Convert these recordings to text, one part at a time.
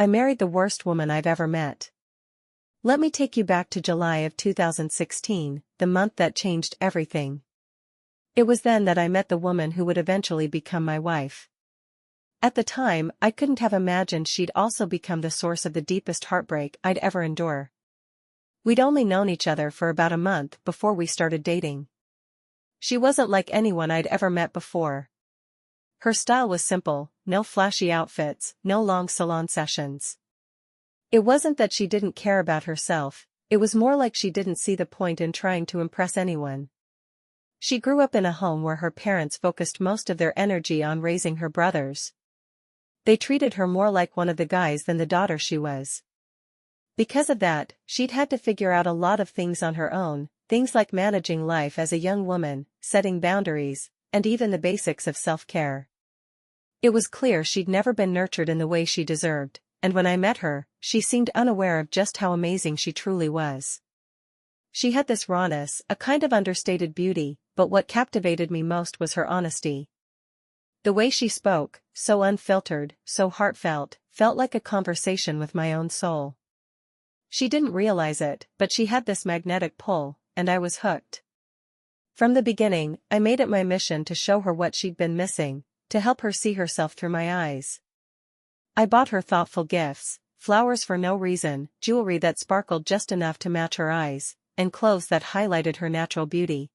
I married the worst woman I've ever met. Let me take you back to July of 2016, the month that changed everything. It was then that I met the woman who would eventually become my wife. At the time, I couldn't have imagined she'd also become the source of the deepest heartbreak I'd ever endure. We'd only known each other for about a month before we started dating. She wasn't like anyone I'd ever met before. Her style was simple, no flashy outfits, no long salon sessions. It wasn't that she didn't care about herself, it was more like she didn't see the point in trying to impress anyone. She grew up in a home where her parents focused most of their energy on raising her brothers. They treated her more like one of the guys than the daughter she was. Because of that, she'd had to figure out a lot of things on her own, things like managing life as a young woman, setting boundaries, and even the basics of self-care. It was clear she'd never been nurtured in the way she deserved, and when I met her, she seemed unaware of just how amazing she truly was. She had this rawness, a kind of understated beauty, but what captivated me most was her honesty. The way she spoke, so unfiltered, so heartfelt, felt like a conversation with my own soul. She didn't realize it, but she had this magnetic pull, and I was hooked. From the beginning, I made it my mission to show her what she'd been missing, to help her see herself through my eyes. I bought her thoughtful gifts, flowers for no reason, jewelry that sparkled just enough to match her eyes, and clothes that highlighted her natural beauty.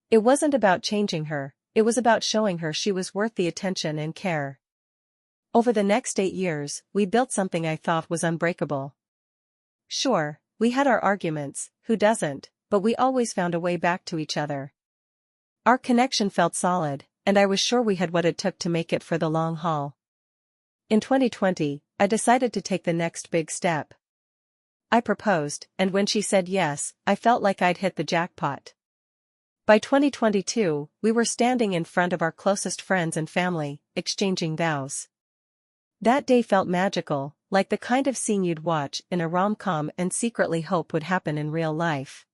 It wasn't about changing her, it was about showing her she was worth the attention and care. Over the next 8 years, we built something I thought was unbreakable. Sure, we had our arguments, who doesn't, but we always found a way back to each other. Our connection felt solid, and I was sure we had what it took to make it for the long haul. In 2020, I decided to take the next big step. I proposed, and when she said yes, I felt like I'd hit the jackpot. By 2022, we were standing in front of our closest friends and family, exchanging vows. That day felt magical, like the kind of scene you'd watch in a rom-com and secretly hope would happen in real life.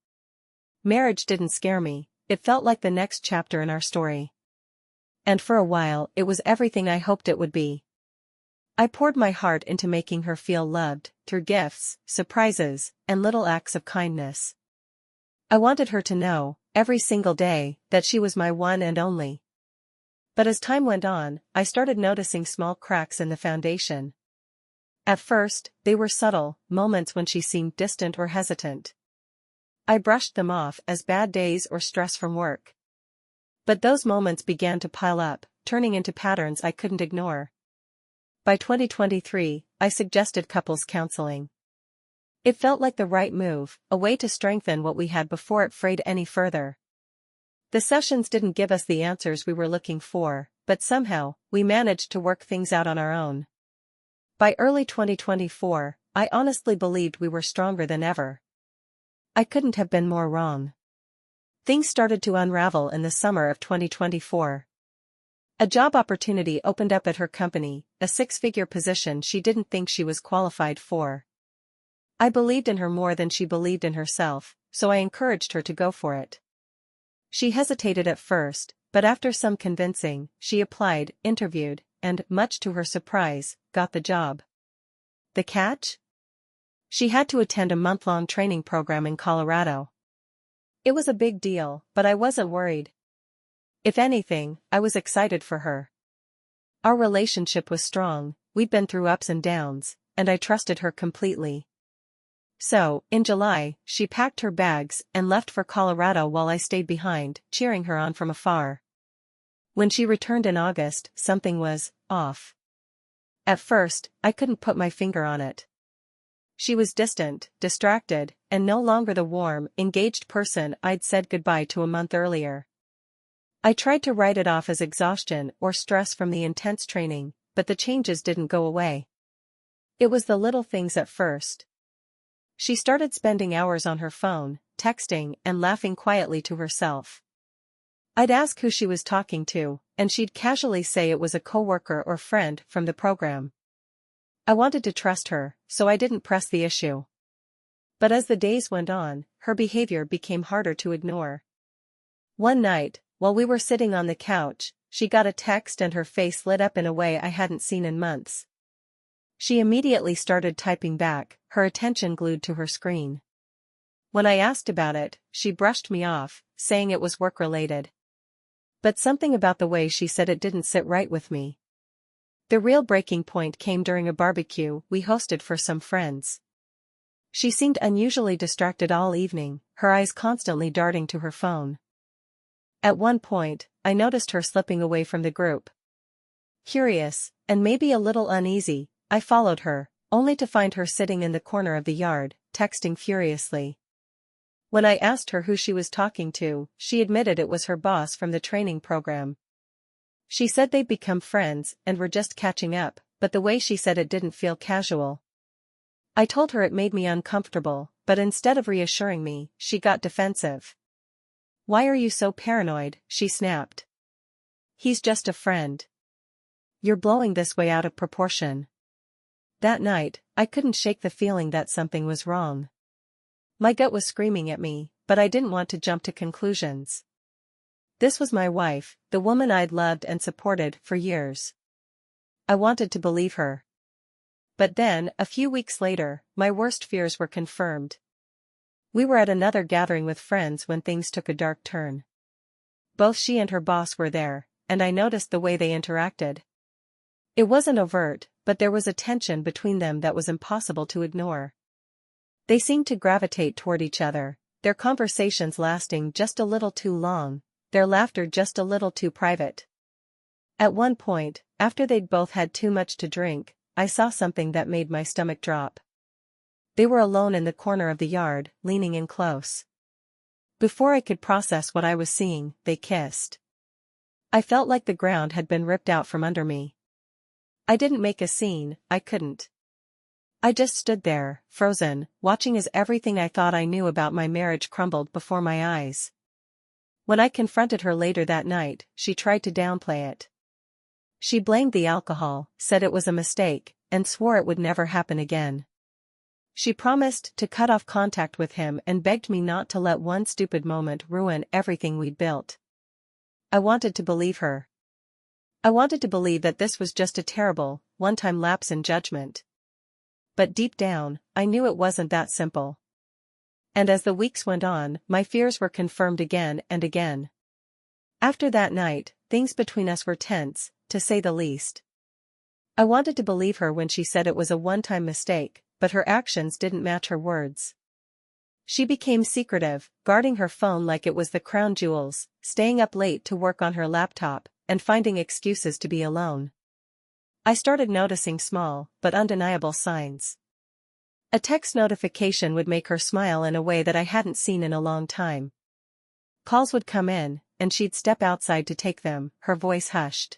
Marriage didn't scare me, it felt like the next chapter in our story. And for a while, it was everything I hoped it would be. I poured my heart into making her feel loved, through gifts, surprises, and little acts of kindness. I wanted her to know, every single day, that she was my one and only. But as time went on, I started noticing small cracks in the foundation. At first, they were subtle, moments when she seemed distant or hesitant. I brushed them off as bad days or stress from work. But those moments began to pile up, turning into patterns I couldn't ignore. By 2023, I suggested couples counseling. It felt like the right move, a way to strengthen what we had before it frayed any further. The sessions didn't give us the answers we were looking for, but somehow, we managed to work things out on our own. By early 2024, I honestly believed we were stronger than ever. I couldn't have been more wrong. Things started to unravel in the summer of 2024. A job opportunity opened up at her company, a 6-figure position she didn't think she was qualified for. I believed in her more than she believed in herself, so I encouraged her to go for it. She hesitated at first, but after some convincing, she applied, interviewed, and, much to her surprise, got the job. The catch? She had to attend a month-long training program in Colorado. It was a big deal, but I wasn't worried. If anything, I was excited for her. Our relationship was strong, we'd been through ups and downs, and I trusted her completely. So, in July, she packed her bags and left for Colorado while I stayed behind, cheering her on from afar. When she returned in August, something was off. At first, I couldn't put my finger on it. She was distant, distracted, and no longer the warm, engaged person I'd said goodbye to a month earlier. I tried to write it off as exhaustion or stress from the intense training, but the changes didn't go away. It was the little things at first. She started spending hours on her phone, texting and laughing quietly to herself. I'd ask who she was talking to, and she'd casually say it was a coworker or friend from the program. I wanted to trust her, so I didn't press the issue. But as the days went on, her behavior became harder to ignore. One night, while we were sitting on the couch, she got a text and her face lit up in a way I hadn't seen in months. She immediately started typing back, her attention glued to her screen. When I asked about it, she brushed me off, saying it was work-related. But something about the way she said it didn't sit right with me. The real breaking point came during a barbecue we hosted for some friends. She seemed unusually distracted all evening, her eyes constantly darting to her phone. At one point, I noticed her slipping away from the group. Curious, and maybe a little uneasy, I followed her, only to find her sitting in the corner of the yard, texting furiously. When I asked her who she was talking to, she admitted it was her boss from the training program. She said they'd become friends and were just catching up, but the way she said it didn't feel casual. I told her it made me uncomfortable, but instead of reassuring me, she got defensive. "Why are you so paranoid?" she snapped. "He's just a friend. You're blowing this way out of proportion." That night, I couldn't shake the feeling that something was wrong. My gut was screaming at me, but I didn't want to jump to conclusions. This was my wife, the woman I'd loved and supported for years. I wanted to believe her. But then, a few weeks later, my worst fears were confirmed. We were at another gathering with friends when things took a dark turn. Both she and her boss were there, and I noticed the way they interacted. It wasn't overt, but there was a tension between them that was impossible to ignore. They seemed to gravitate toward each other, their conversations lasting just a little too long, their laughter just a little too private. At one point, after they'd both had too much to drink, I saw something that made my stomach drop. They were alone in the corner of the yard, leaning in close. Before I could process what I was seeing, they kissed. I felt like the ground had been ripped out from under me. I didn't make a scene, I couldn't. I just stood there, frozen, watching as everything I thought I knew about my marriage crumbled before my eyes. When I confronted her later that night, she tried to downplay it. She blamed the alcohol, said it was a mistake, and swore it would never happen again. She promised to cut off contact with him and begged me not to let one stupid moment ruin everything we'd built. I wanted to believe her. I wanted to believe that this was just a terrible, one-time lapse in judgment. But deep down, I knew it wasn't that simple. And as the weeks went on, my fears were confirmed again and again. After that night, things between us were tense, to say the least. I wanted to believe her when she said it was a one-time mistake, but her actions didn't match her words. She became secretive, guarding her phone like it was the crown jewels, staying up late to work on her laptop, and finding excuses to be alone. I started noticing small, but undeniable signs. A text notification would make her smile in a way that I hadn't seen in a long time. Calls would come in, and she'd step outside to take them, her voice hushed.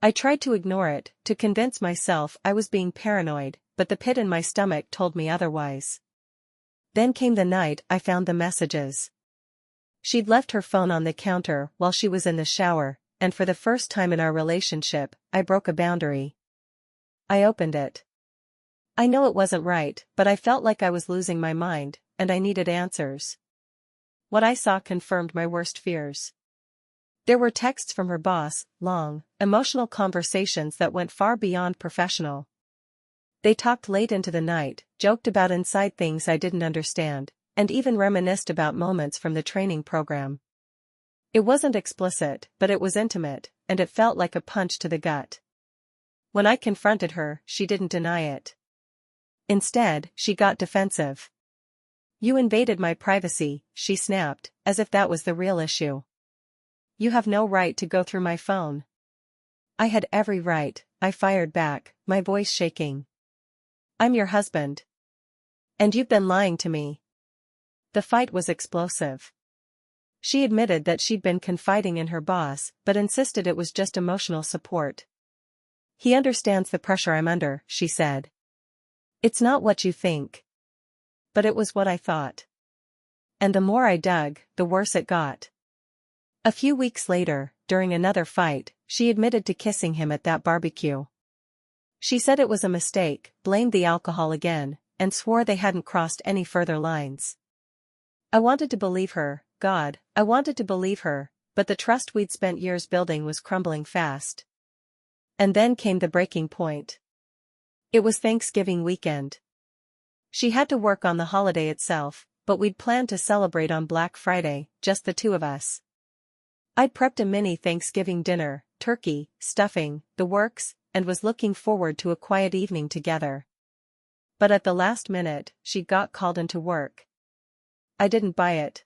I tried to ignore it, to convince myself I was being paranoid, but the pit in my stomach told me otherwise. Then came the night I found the messages. She'd left her phone on the counter while she was in the shower, and for the first time in our relationship, I broke a boundary. I opened it. I know it wasn't right, but I felt like I was losing my mind, and I needed answers. What I saw confirmed my worst fears. There were texts from her boss, long, emotional conversations that went far beyond professional. They talked late into the night, joked about inside things I didn't understand, and even reminisced about moments from the training program. It wasn't explicit, but it was intimate, and it felt like a punch to the gut. When I confronted her, she didn't deny it. Instead, she got defensive. "You invaded my privacy," she snapped, as if that was the real issue. "You have no right to go through my phone." I had every right, I fired back, my voice shaking. "I'm your husband. And you've been lying to me." The fight was explosive. She admitted that she'd been confiding in her boss, but insisted it was just emotional support. "He understands the pressure I'm under," she said. "It's not what you think." But it was what I thought. And the more I dug, the worse it got. A few weeks later, during another fight, she admitted to kissing him at that barbecue. She said it was a mistake, blamed the alcohol again, and swore they hadn't crossed any further lines. I wanted to believe her, God, I wanted to believe her, but the trust we'd spent years building was crumbling fast. And then came the breaking point. It was Thanksgiving weekend. She had to work on the holiday itself, but we'd planned to celebrate on Black Friday, just the two of us. I'd prepped a mini Thanksgiving dinner, turkey, stuffing, the works, and was looking forward to a quiet evening together. But at the last minute, she got called into work. I didn't buy it.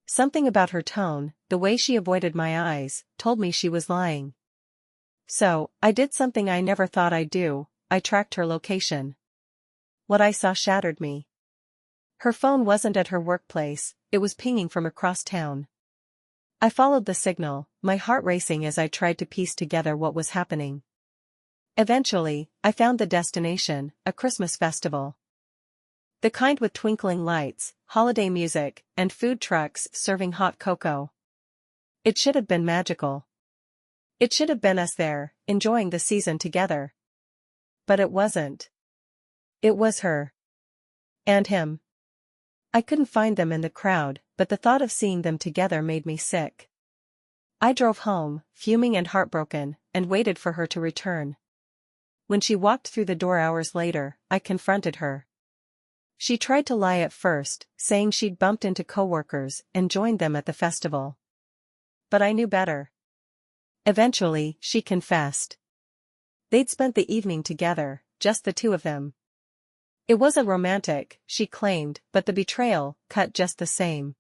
Something about her tone, the way she avoided my eyes, told me she was lying. So, I did something I never thought I'd do. I tracked her location. What I saw shattered me. Her phone wasn't at her workplace, it was pinging from across town. I followed the signal, my heart racing as I tried to piece together what was happening. Eventually, I found the destination, a Christmas festival. The kind with twinkling lights, holiday music, and food trucks serving hot cocoa. It should have been magical. It should have been us there, enjoying the season together. But it wasn't. It was her. And him. I couldn't find them in the crowd, but the thought of seeing them together made me sick. I drove home, fuming and heartbroken, and waited for her to return. When she walked through the door hours later, I confronted her. She tried to lie at first, saying she'd bumped into coworkers and joined them at the festival. But I knew better. Eventually, she confessed. They'd spent the evening together, just the two of them. It wasn't romantic, she claimed, but the betrayal cut just the same.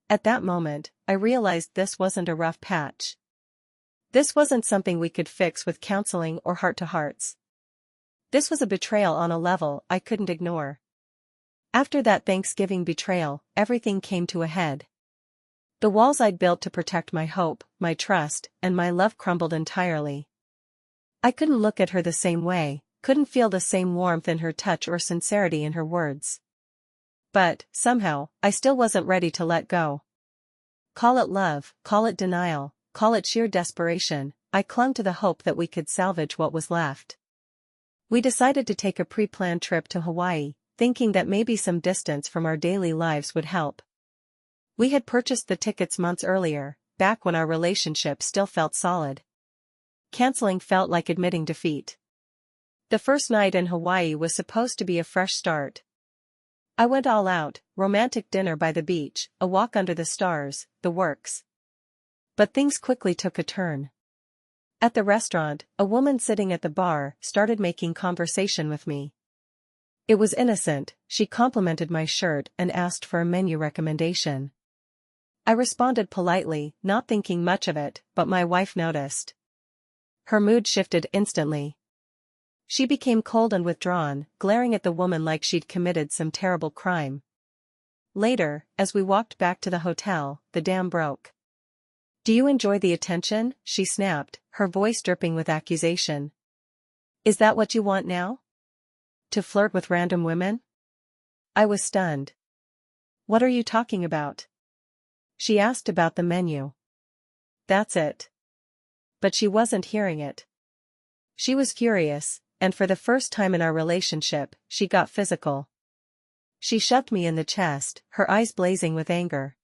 At that moment, I realized this wasn't a rough patch. This wasn't something we could fix with counseling or heart-to-hearts. This was a betrayal on a level I couldn't ignore. After that Thanksgiving betrayal, everything came to a head. The walls I'd built to protect my hope, my trust, and my love crumbled entirely. I couldn't look at her the same way, couldn't feel the same warmth in her touch or sincerity in her words. But, somehow, I still wasn't ready to let go. Call it love, call it denial, call it sheer desperation, I clung to the hope that we could salvage what was left. We decided to take a pre-planned trip to Hawaii, thinking that maybe some distance from our daily lives would help. We had purchased the tickets months earlier, back when our relationship still felt solid. Canceling felt like admitting defeat. The first night in Hawaii was supposed to be a fresh start. I went all out, romantic dinner by the beach, a walk under the stars, the works. But things quickly took a turn. At the restaurant, a woman sitting at the bar started making conversation with me. It was innocent, she complimented my shirt and asked for a menu recommendation. I responded politely, not thinking much of it, but my wife noticed. Her mood shifted instantly. She became cold and withdrawn, glaring at the woman like she'd committed some terrible crime. Later, as we walked back to the hotel, the dam broke. "Do you enjoy the attention?" she snapped, her voice dripping with accusation. "Is that what you want now? To flirt with random women?" I was stunned. "What are you talking about?" She asked about the menu. That's it. But she wasn't hearing it. She was furious, and for the first time in our relationship, she got physical. She shoved me in the chest, her eyes blazing with anger.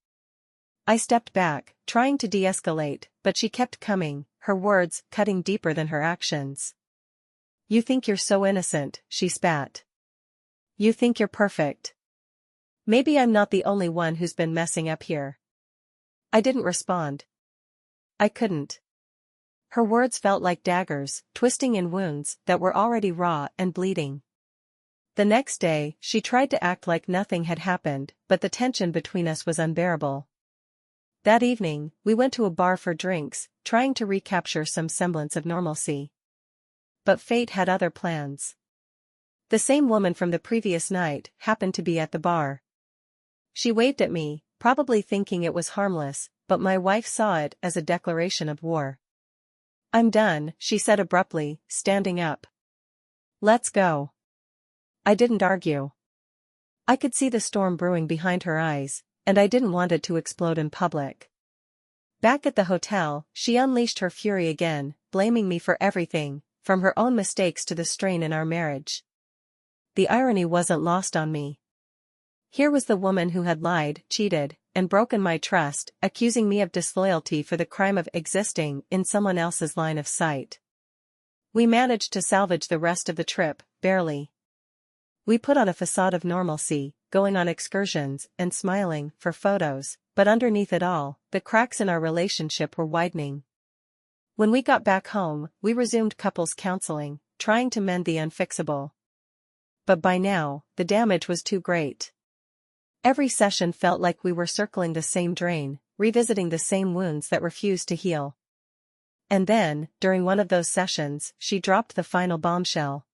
I stepped back, trying to de-escalate, but she kept coming, her words cutting deeper than her actions. "You think you're so innocent," she spat. "You think you're perfect. Maybe I'm not the only one who's been messing up here." I didn't respond. I couldn't. Her words felt like daggers, twisting in wounds that were already raw and bleeding. The next day, she tried to act like nothing had happened, but the tension between us was unbearable. That evening, we went to a bar for drinks, trying to recapture some semblance of normalcy. But fate had other plans. The same woman from the previous night happened to be at the bar. She waved at me, probably thinking it was harmless, but my wife saw it as a declaration of war. "I'm done," she said abruptly, standing up. "Let's go." I didn't argue. I could see the storm brewing behind her eyes, and I didn't want it to explode in public. Back at the hotel, she unleashed her fury again, blaming me for everything, from her own mistakes to the strain in our marriage. The irony wasn't lost on me. Here was the woman who had lied, cheated, and broken my trust, accusing me of disloyalty for the crime of existing in someone else's line of sight. We managed to salvage the rest of the trip, barely. We put on a facade of normalcy, going on excursions and smiling for photos, but underneath it all, the cracks in our relationship were widening. When we got back home, we resumed couples counseling, trying to mend the unfixable. But by now, the damage was too great. Every session felt like we were circling the same drain, revisiting the same wounds that refused to heal. And then, during one of those sessions, she dropped the final bombshell.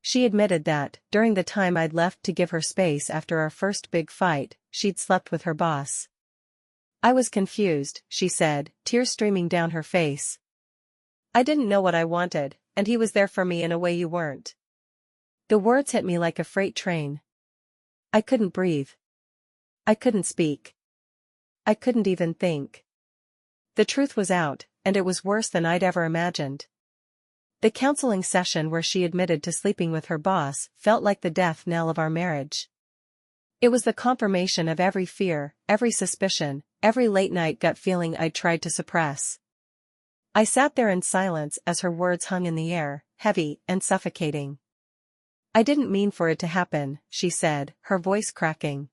She admitted that, during the time I'd left to give her space after our first big fight, she'd slept with her boss. I was confused, she said, tears streaming down her face. I didn't know what I wanted, and he was there for me in a way you weren't. The words hit me like a freight train. I couldn't breathe. I couldn't speak. I couldn't even think. The truth was out, and it was worse than I'd ever imagined. The counseling session where she admitted to sleeping with her boss felt like the death knell of our marriage. It was the confirmation of every fear, every suspicion, every late-night gut feeling I'd tried to suppress. I sat there in silence as her words hung in the air, heavy and suffocating. I didn't mean for it to happen, she said, her voice cracking.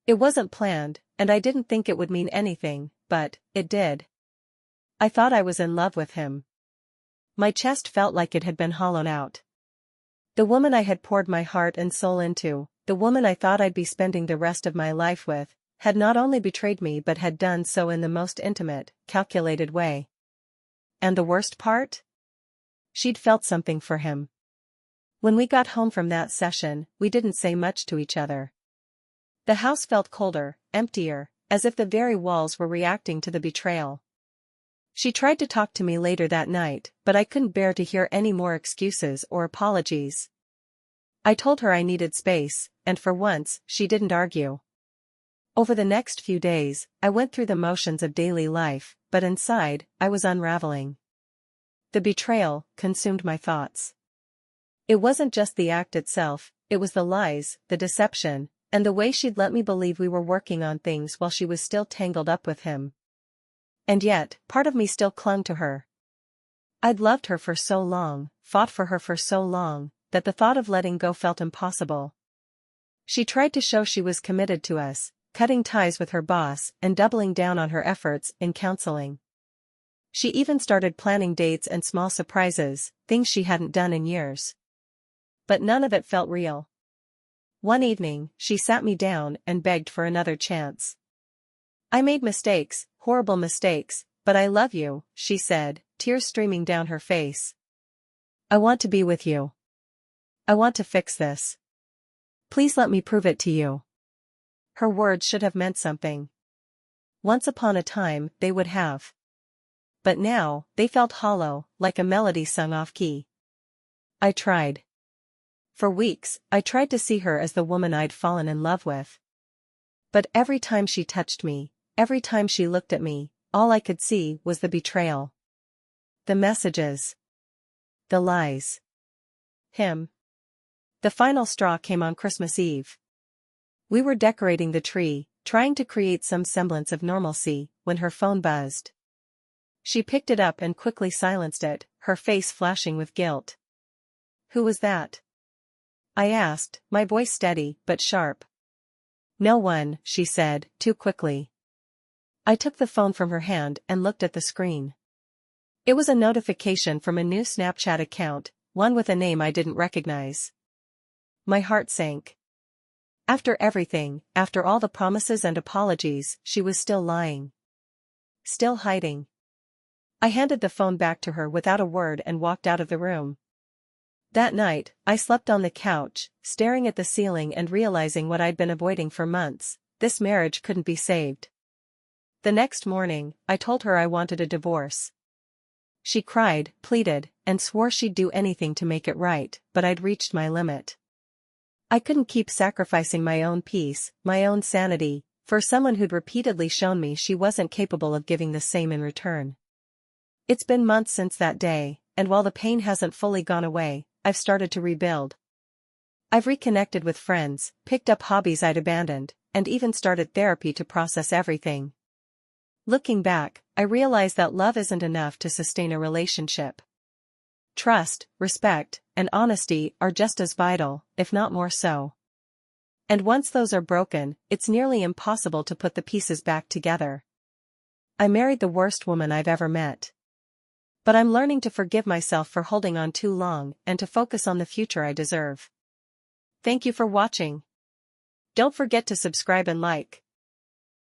It wasn't planned, and I didn't think it would mean anything, but it did. I thought I was in love with him. My chest felt like it had been hollowed out. The woman I had poured my heart and soul into, the woman I thought I'd be spending the rest of my life with, had not only betrayed me but had done so in the most intimate, calculated way. And the worst part? She'd felt something for him. When we got home from that session, we didn't say much to each other. The house felt colder, emptier, as if the very walls were reacting to the betrayal. She tried to talk to me later that night, but I couldn't bear to hear any more excuses or apologies. I told her I needed space, and for once, she didn't argue. Over the next few days, I went through the motions of daily life, but inside, I was unraveling. The betrayal consumed my thoughts. It wasn't just the act itself, it was the lies, the deception, and the way she'd let me believe we were working on things while she was still tangled up with him. And yet, part of me still clung to her. I'd loved her for so long, fought for her for so long, that the thought of letting go felt impossible. She tried to show she was committed to us, cutting ties with her boss and doubling down on her efforts in counseling. She even started planning dates and small surprises, things she hadn't done in years. But none of it felt real. One evening, she sat me down and begged for another chance. I made mistakes, horrible mistakes, but I love you, she said, tears streaming down her face. I want to be with you. I want to fix this. Please let me prove it to you. Her words should have meant something. Once upon a time, they would have. But now, they felt hollow, like a melody sung off-key. I tried. For weeks, I tried to see her as the woman I'd fallen in love with. But every time she touched me, every time she looked at me, all I could see was the betrayal. The messages. The lies. Him. The final straw came on Christmas Eve. We were decorating the tree, trying to create some semblance of normalcy, when her phone buzzed. She picked it up and quickly silenced it, her face flashing with guilt. Who was that? I asked, my voice steady but sharp. No one, she said, too quickly. I took the phone from her hand and looked at the screen. It was a notification from a new Snapchat account, one with a name I didn't recognize. My heart sank. After everything, after all the promises and apologies, she was still lying. Still hiding. I handed the phone back to her without a word and walked out of the room. That night, I slept on the couch, staring at the ceiling and realizing what I'd been avoiding for months: this marriage couldn't be saved. The next morning, I told her I wanted a divorce. She cried, pleaded, and swore she'd do anything to make it right, but I'd reached my limit. I couldn't keep sacrificing my own peace, my own sanity, for someone who'd repeatedly shown me she wasn't capable of giving the same in return. It's been months since that day, and while the pain hasn't fully gone away, I've started to rebuild. I've reconnected with friends, picked up hobbies I'd abandoned, and even started therapy to process everything. Looking back, I realize that love isn't enough to sustain a relationship. trust, respect, and honesty are just as vital, if not more so. And once those are broken, it's nearly impossible to put the pieces back together. I married the worst woman I've ever met. But I'm learning to forgive myself for holding on too long and to focus on the future I deserve. Thank you for watching. Don't forget to subscribe and like.